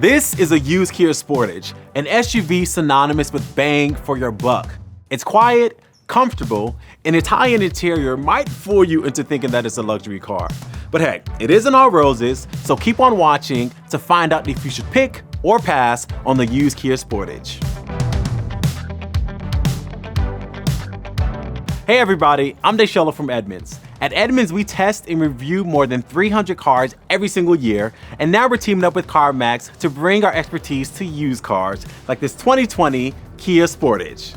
This is a used Kia Sportage, an SUV synonymous with bang for your buck. It's quiet, comfortable, and its high-end interior might fool you into thinking that it's a luxury car. But hey, it isn't all roses, so keep on watching to find out if you should pick or pass on the used Kia Sportage. Hey everybody, I'm Deshola from Edmunds. At Edmunds, we test and review more than 300 cars every single year, and now we're teaming up with CarMax to bring our expertise to used cars, like this 2020 Kia Sportage.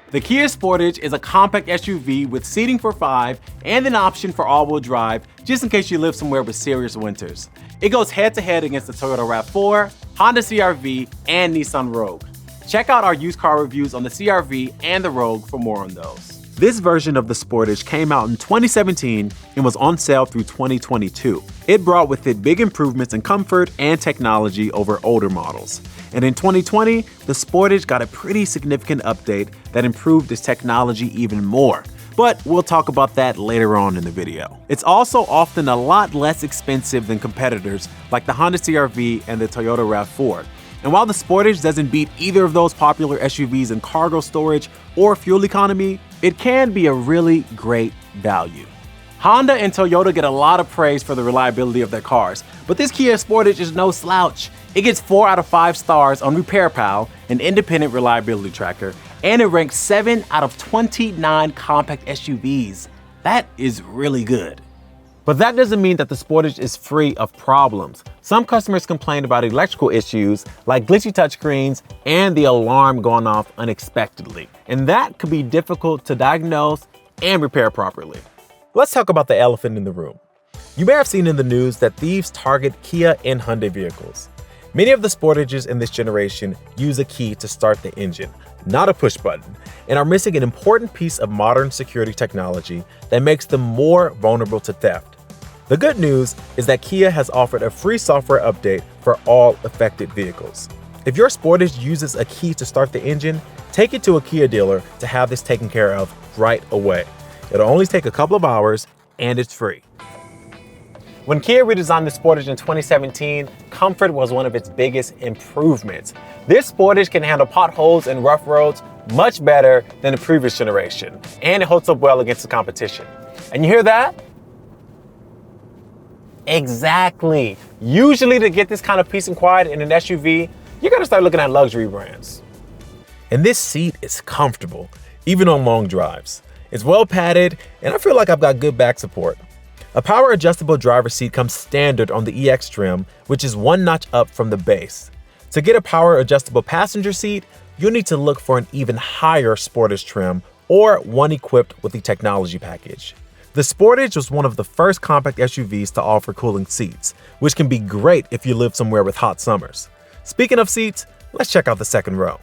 The Kia Sportage is a compact SUV with seating for 5 and an option for all-wheel drive, just in case you live somewhere with serious winters. It goes head-to-head against the Toyota RAV4, Honda CR-V, and Nissan Rogue. Check out our used car reviews on the CR-V and the Rogue for more on those. This version of the Sportage came out in 2017 and was on sale through 2022. It brought with it big improvements in comfort and technology over older models. And in 2020, the Sportage got a pretty significant update that improved its technology even more. But we'll talk about that later on in the video. It's also often a lot less expensive than competitors like the Honda CR-V and the Toyota RAV4. And while the Sportage doesn't beat either of those popular SUVs in cargo storage or fuel economy, it can be a really great value. Honda and Toyota get a lot of praise for the reliability of their cars, but this Kia Sportage is no slouch. It gets 4 out of 5 stars on RepairPal, an independent reliability tracker, and it ranks 7 out of 29 compact SUVs. That is really good. But that doesn't mean that the Sportage is free of problems. Some customers complain about electrical issues like glitchy touchscreens and the alarm going off unexpectedly. And that could be difficult to diagnose and repair properly. Let's talk about the elephant in the room. You may have seen in the news that thieves target Kia and Hyundai vehicles. Many of the Sportages in this generation use a key to start the engine, not a push button, and are missing an important piece of modern security technology that makes them more vulnerable to theft. The good news is that Kia has offered a free software update for all affected vehicles. If your Sportage uses a key to start the engine, take it to a Kia dealer to have this taken care of right away. It'll only take a couple of hours and it's free. When Kia redesigned the Sportage in 2017, comfort was one of its biggest improvements. This Sportage can handle potholes and rough roads much better than the previous generation, and it holds up well against the competition. And you hear that? Exactly. Usually to get this kind of peace and quiet in an SUV, you're gonna start looking at luxury brands. And this seat is comfortable, even on long drives. It's well padded, and I feel like I've got good back support. A power adjustable driver's seat comes standard on the EX trim, which is one notch up from the base. To get a power adjustable passenger seat, you'll need to look for an even higher Sportage trim or one equipped with the technology package. The Sportage was one of the first compact SUVs to offer cooling seats, which can be great if you live somewhere with hot summers. Speaking of seats, let's check out the second row.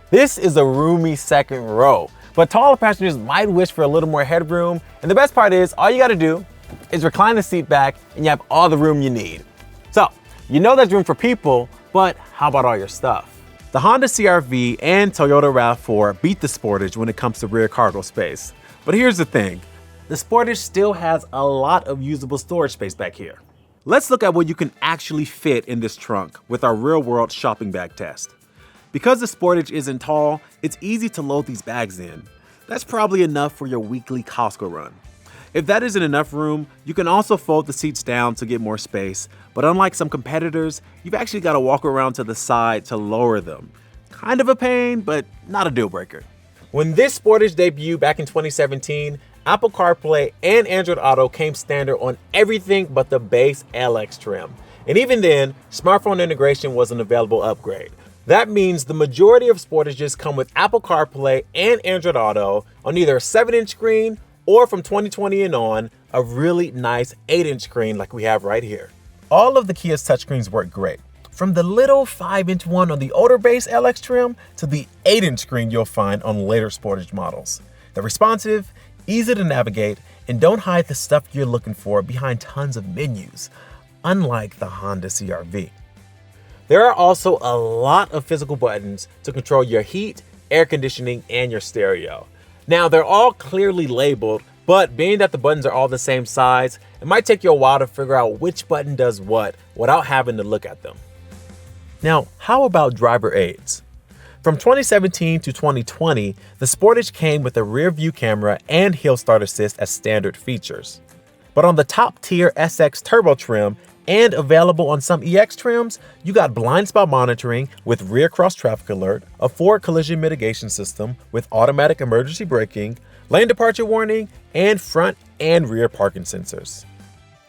This is a roomy second row, but taller passengers might wish for a little more headroom, and the best part is all you gotta do is recline the seat back and you have all the room you need. So, you know there's room for people, but how about all your stuff? The Honda CR-V and Toyota RAV4 beat the Sportage when it comes to rear cargo space. But here's the thing. The Sportage still has a lot of usable storage space back here. Let's look at what you can actually fit in this trunk with our real-world shopping bag test. Because the Sportage isn't tall, it's easy to load these bags in. That's probably enough for your weekly Costco run. If that isn't enough room, you can also fold the seats down to get more space, but unlike some competitors, you've actually got to walk around to the side to lower them. Kind of a pain, but not a deal breaker. When this Sportage debuted back in 2017, Apple CarPlay and Android Auto came standard on everything but the base LX trim. And even then, smartphone integration was an available upgrade. That means the majority of Sportages come with Apple CarPlay and Android Auto on either a 7-inch screen or from 2020 and on, a really nice 8-inch screen like we have right here. All of the Kia's touchscreens work great, from the little 5-inch one on the older base LX trim to the 8-inch screen you'll find on later Sportage models. They're responsive, easy to navigate, and don't hide the stuff you're looking for behind tons of menus, unlike the Honda CR-V. There are also a lot of physical buttons to control your heat, air conditioning, and your stereo. Now, they're all clearly labeled, But being that the buttons are all the same size, it might take you a while to figure out which button does what without having to look at them. Now, how about driver aids? From 2017 to 2020, the Sportage came with a rear view camera and hill start assist as standard features. But on the top tier SX Turbo trim and available on some EX trims, you got blind spot monitoring with rear cross traffic alert, a forward collision mitigation system with automatic emergency braking, lane departure warning, and front and rear parking sensors.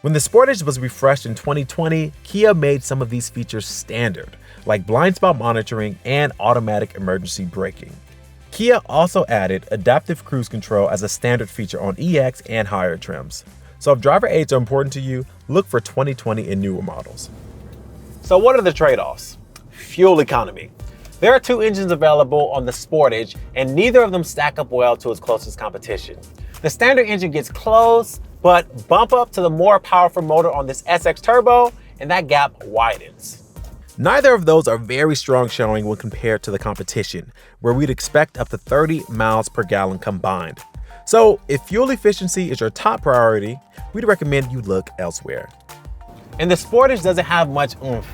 When the Sportage was refreshed in 2020, Kia made some of these features standard, like blind spot monitoring and automatic emergency braking. Kia also added adaptive cruise control as a standard feature on EX and higher trims. So if driver aids are important to you, look for 2020 and newer models. So what are the trade-offs? Fuel economy. There are two engines available on the Sportage, and neither of them stack up well to its closest competition. The standard engine gets close, but bump up to the more powerful motor on this SX Turbo, and that gap widens. Neither of those are very strong showing when compared to the competition, where we'd expect up to 30 miles per gallon combined. So if fuel efficiency is your top priority, we'd recommend you look elsewhere. And the Sportage doesn't have much oomph.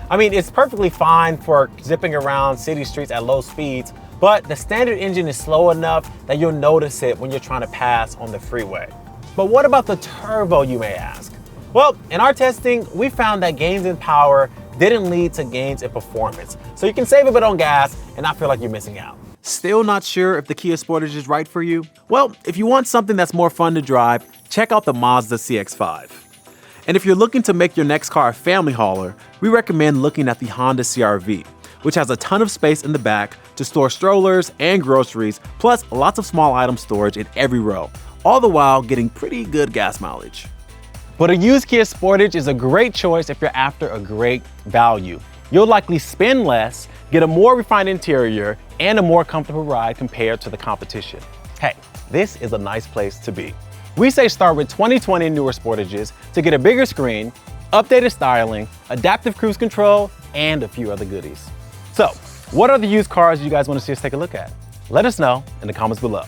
I mean, it's perfectly fine for zipping around city streets at low speeds, but the standard engine is slow enough that you'll notice it when you're trying to pass on the freeway. But what about the turbo, you may ask? Well, in our testing, we found that gains in power didn't lead to gains in performance. So you can save a bit on gas and not feel like you're missing out. Still not sure if the Kia Sportage is right for you? Well, if you want something that's more fun to drive, check out the Mazda CX-5. And if you're looking to make your next car a family hauler, we recommend looking at the Honda CR-V, which has a ton of space in the back to store strollers and groceries, plus lots of small item storage in every row, all the while getting pretty good gas mileage. But a used Kia Sportage is a great choice if you're after a great value. You'll likely spend less, get a more refined interior, and a more comfortable ride compared to the competition. Hey, this is a nice place to be. We say start with 2020 newer Sportages to get a bigger screen, updated styling, adaptive cruise control, and a few other goodies. So, what are the used cars you guys want to see us take a look at? Let us know in the comments below.